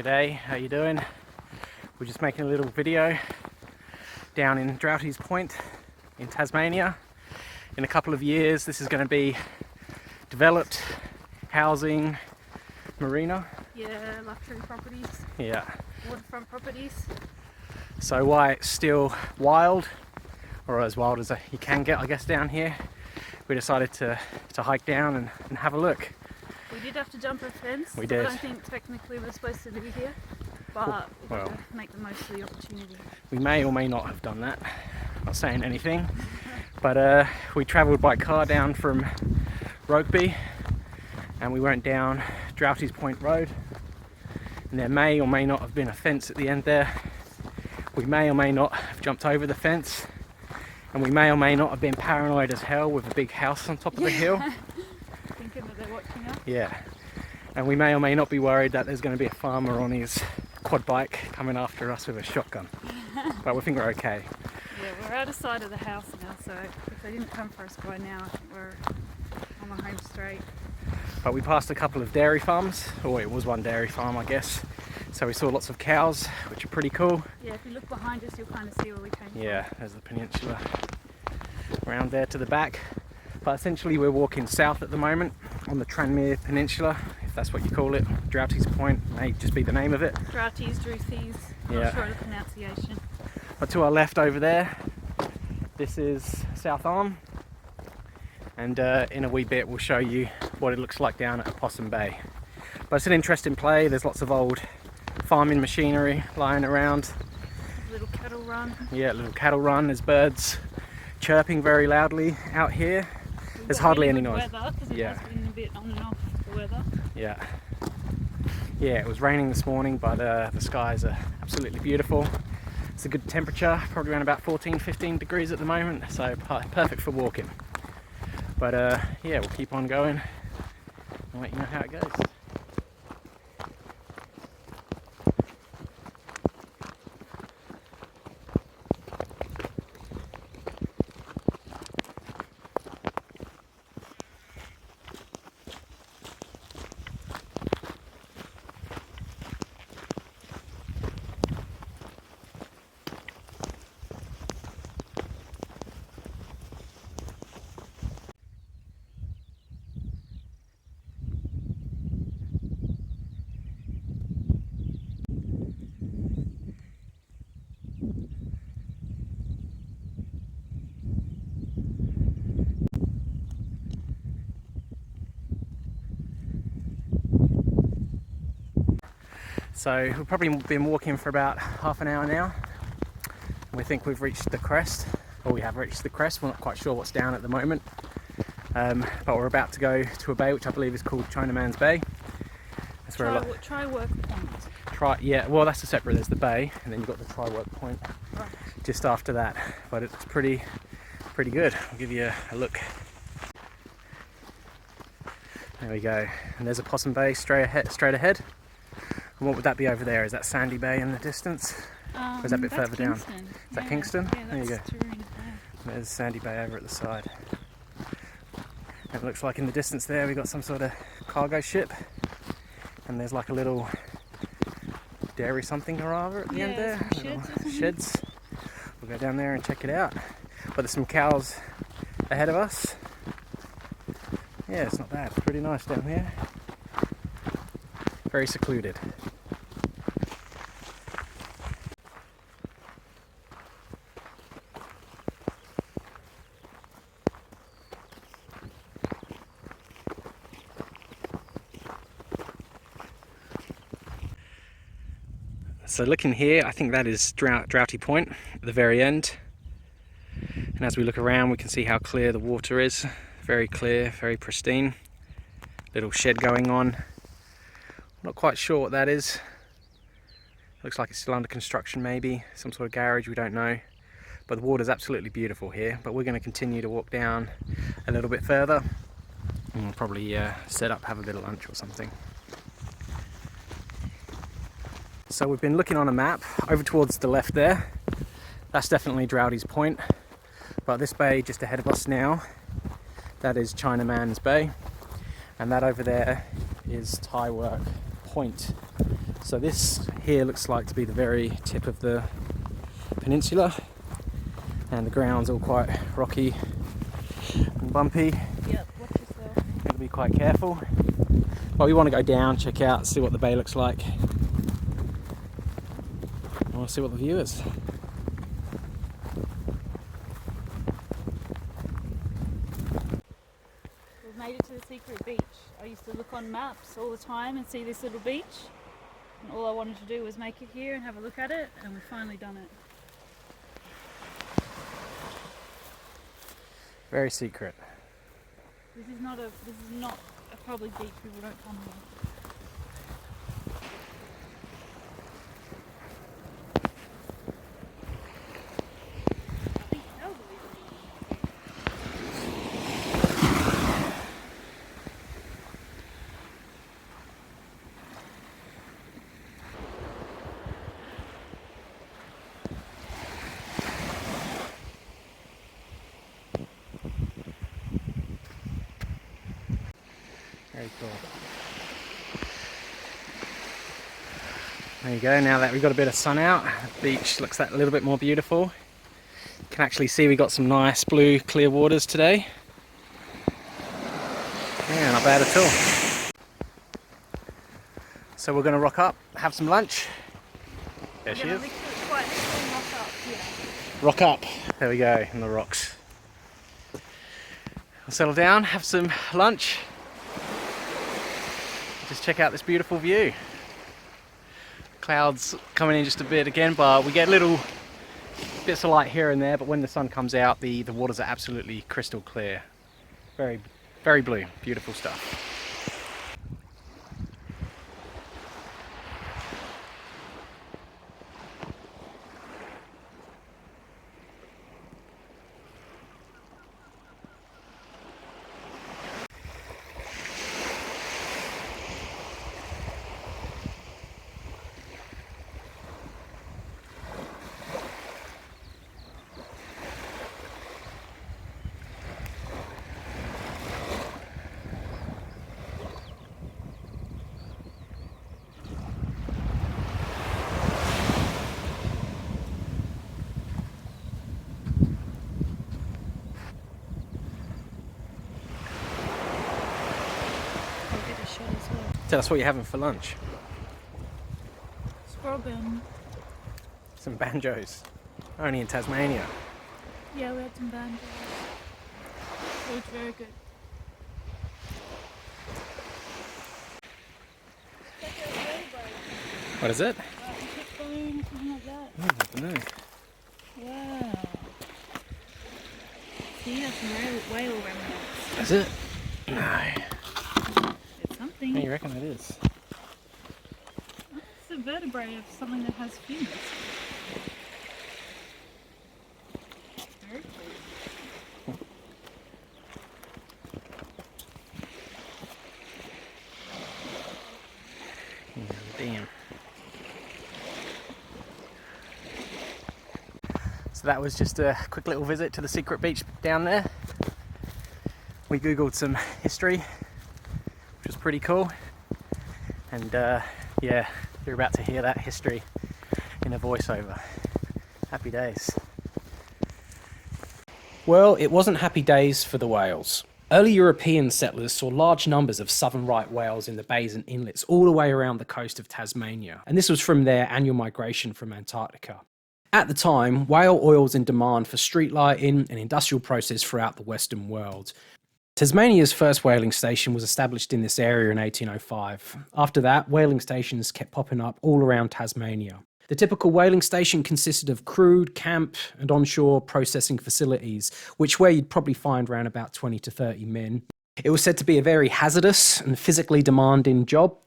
G'day, how you doing? We're just making a little video down in Droughty Point in Tasmania. In a couple of years this is going to be developed, housing, marina. Yeah, luxury properties. Yeah. Waterfront properties. So while it's still wild, or as wild as you can get I guess down here, we decided to hike down and have a look. We did have to jump a fence. We did. I don't think technically we're supposed to be here, but we've got to make the most of the opportunity. We may or may not have done that. Not saying anything. But we travelled by car down from Rugby and we went down Droughty Point Road. And there may or may not have been a fence at the end there. We may or may not have jumped over the fence. And we may or may not have been paranoid as hell with a big house on top of the hill. Thinking that they're watching us. Yeah. And we may or may not be worried that there's going to be a farmer on his quad bike coming after us with a shotgun. But we think we're okay. Yeah, we're out of sight of the house now, so if they didn't come for us by now, I think we're on the home straight. But we passed a couple of dairy farms, or it was one dairy farm I guess. So we saw lots of cows, which are pretty cool. Yeah, if you look behind us you'll kind of see where we came from. Yeah, there's the peninsula around there to the back. But essentially we're walking south at the moment on the Tranmere peninsula, if that's what you call it. Droughty Point may just be the name of it. Droughties, Drouthies, not sure of the pronunciation. But to our left over there, this is South Arm. And in a wee bit we'll show you what it looks like down at Oppusm Bay. But it's an interesting play. There's lots of old farming machinery lying around. Little cattle run. Yeah, little cattle run. There's birds chirping very loudly out here. There's hardly any noise. Weather, because it has been a bit on and off the weather. Yeah. Yeah, it was raining this morning, but the skies are absolutely beautiful. It's a good temperature, probably around about 14-15 degrees at the moment, so perfect for walking. But yeah, we'll keep on going and let you know how it goes. So we've probably been walking for about half an hour now. We think we've reached the crest, or we have reached the crest. We're not quite sure what's down at the moment. But we're about to go to a bay which I believe is called Chinaman's Bay. That's where Try-work point. Yeah, well that's a separate, there's the bay and then you've got the try-work point just after that. But it's pretty good. I'll give you a look. There we go. And there's Oppusm Bay straight ahead. And what would that be over there? Is that Sandy Bay in the distance? Or is that a bit further down? Is that Kingston? Yeah, there you go. Turin, There's Sandy Bay over at the side. It looks like in the distance there we've got some sort of cargo ship. And there's like a little dairy something or other at the end there. Sheds. We'll go down there and check it out. But there's some cows ahead of us. Yeah, it's not bad. It's pretty nice down here. Very secluded. So looking here, I think that is Droughty Point at the very end. And as we look around, we can see how clear the water is. Very clear, very pristine. Little shed going on. Not quite sure what that is. Looks like it's still under construction maybe. Some sort of garage, we don't know. But the water's absolutely beautiful here. But we're going to continue to walk down a little bit further. And we'll probably set up, have a bit of lunch or something. So we've been looking on a map over towards the left there. That's definitely Droughty Point. But this bay just ahead of us now, that is Chinaman's Bay. And that over there is Try-work Point. So this here looks like to be the very tip of the peninsula, and the ground's all quite rocky and bumpy. Yep, watch yourself. Got to be quite careful. But we want to go down, check out, see what the bay looks like. I want to see what the view is. We've made it to the secret beach. I used to look on maps all the time and see this little beach. And all I wanted to do was make it here and have a look at it, and we've finally done it. Very secret. This is not a public beach. People don't come here. I think elderly. Very cool. There you go, now that we've got a bit of sun out, the beach looks a little bit more beautiful. You can actually see we got some nice blue clear waters today. Yeah, not bad at all. So we're going to rock up, have some lunch. There she is. Quite literally rock up, yeah. Rock up. There we go, in the rocks. We'll settle down, have some lunch. Just check out this beautiful view. Clouds coming in just a bit again, but we get little bits of light here and there, but when the sun comes out, the waters are absolutely crystal clear. Very, very blue. Beautiful stuff. Tell us what you're having for lunch. Scroggin. Some banjos. Only in Tasmania. Yeah, we had some banjos. It was very good. What is it? Something like that. Oh, I don't know. Wow. See, that's some whale remnants. Is it? No. It's something. Yeah, you reckon it is? It's a vertebrae of something that has fins. Very cool. Damn. So that was just a quick little visit to the secret beach down there. We googled some history, which was pretty cool. And yeah, you're about to hear that history in a voiceover. Happy days. Well, it wasn't happy days for the whales. Early European settlers saw large numbers of southern right whales in the bays and inlets all the way around the coast of Tasmania, and this was from their annual migration from Antarctica. At the time, whale oil was in demand for street lighting and industrial process throughout the Western world. Tasmania's first whaling station was established in this area in 1805. After that, whaling stations kept popping up all around Tasmania. The typical whaling station consisted of crude, camp and onshore processing facilities, which where you'd probably find around about 20 to 30 men. It was said to be a very hazardous and physically demanding job.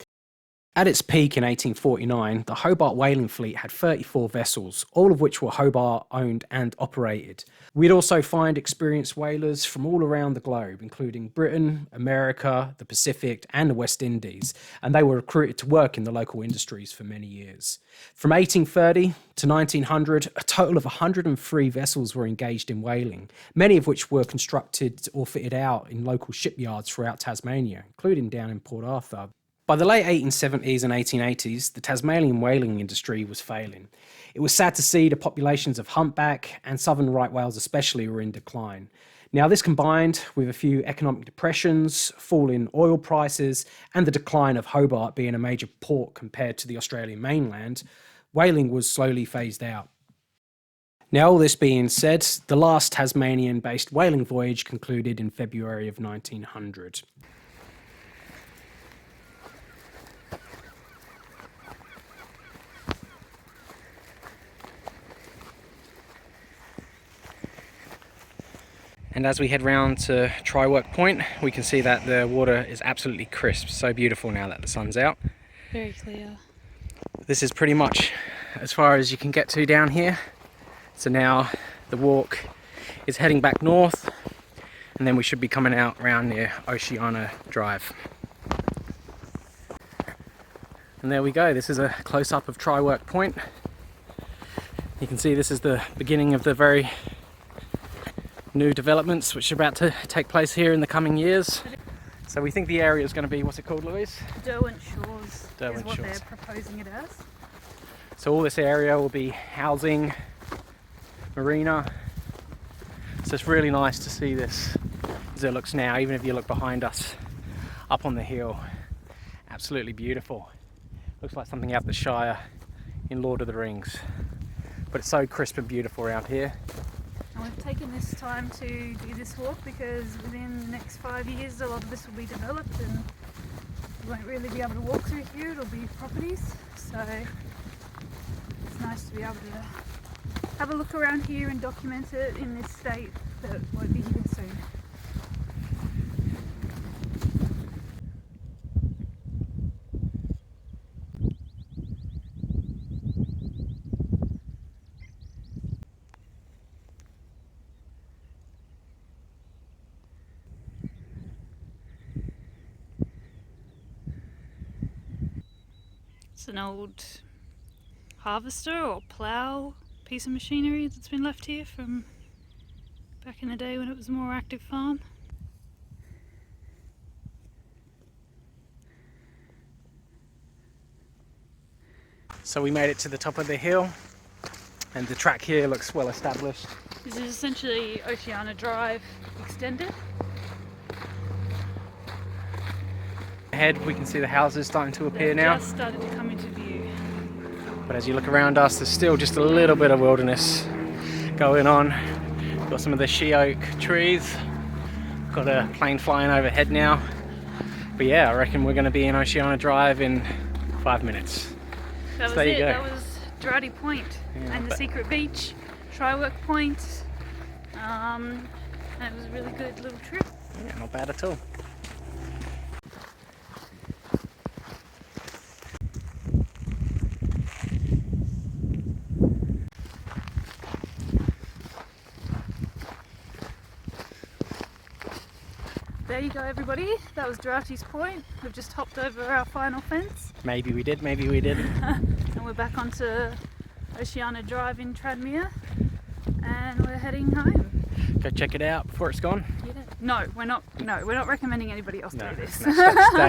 At its peak in 1849, the Hobart whaling fleet had 34 vessels, all of which were Hobart owned and operated. We'd also find experienced whalers from all around the globe, including Britain, America, the Pacific and the West Indies, and they were recruited to work in the local industries for many years. From 1830 to 1900, a total of 103 vessels were engaged in whaling, many of which were constructed or fitted out in local shipyards throughout Tasmania, including down in Port Arthur. By the late 1870s and 1880s, the Tasmanian whaling industry was failing. It was sad to see the populations of humpback and southern right whales especially were in decline. Now, this combined with a few economic depressions, fall in oil prices, and the decline of Hobart being a major port compared to the Australian mainland, whaling was slowly phased out. Now, all this being said, the last Tasmanian-based whaling voyage concluded in February of 1900. And as we head round to Droughty Point, we can see that the water is absolutely crisp, so beautiful now that the sun's out. Very clear. This is pretty much as far as you can get to down here. So now the walk is heading back north, and then we should be coming out around near Oceana Drive. And there we go, this is a close-up of Droughty Point. You can see this is the beginning of the very new developments which are about to take place here in the coming years. So we think the area is going to be, what's it called, Louise? Derwent Shores Derwent is what Shores. they're proposing it as. So all this area will be housing, marina. So it's really nice to see this as it looks now, even if you look behind us up on the hill. Absolutely beautiful. Looks like something out of the Shire in Lord of the Rings. But it's so crisp and beautiful around here. And we've taken this time to do this walk because within the next 5 years a lot of this will be developed and we won't really be able to walk through here, it'll be properties. So it's nice to be able to have a look around here and document it in this state that won't be here soon. It's an old harvester or plough piece of machinery that's been left here from back in the day when it was a more active farm. So we made it to the top of the hill and the track here looks well established. This is essentially Oceana Drive extended. Ahead we can see the houses starting to appear They've now. just started to come into view. But as you look around us, there's still just a little bit of wilderness going on. Got some of the she oak trees. Got a plane flying overhead now. But yeah, I reckon we're going to be in Oceana Drive in 5 minutes. That was there you it. go. That was Droughty Point and the secret beach, Droughty Point. And it was a really good little trip. Yeah, not bad at all. There you go, everybody. That was Droughty Point. We've just hopped over our final fence. Maybe we did, maybe we didn't. And we're back onto Oceana Drive in Tranmere. And we're heading home. Go check it out before it's gone. Yeah. No, we're not recommending anybody else do this. Stay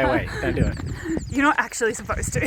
away, don't do it. You're not actually supposed to.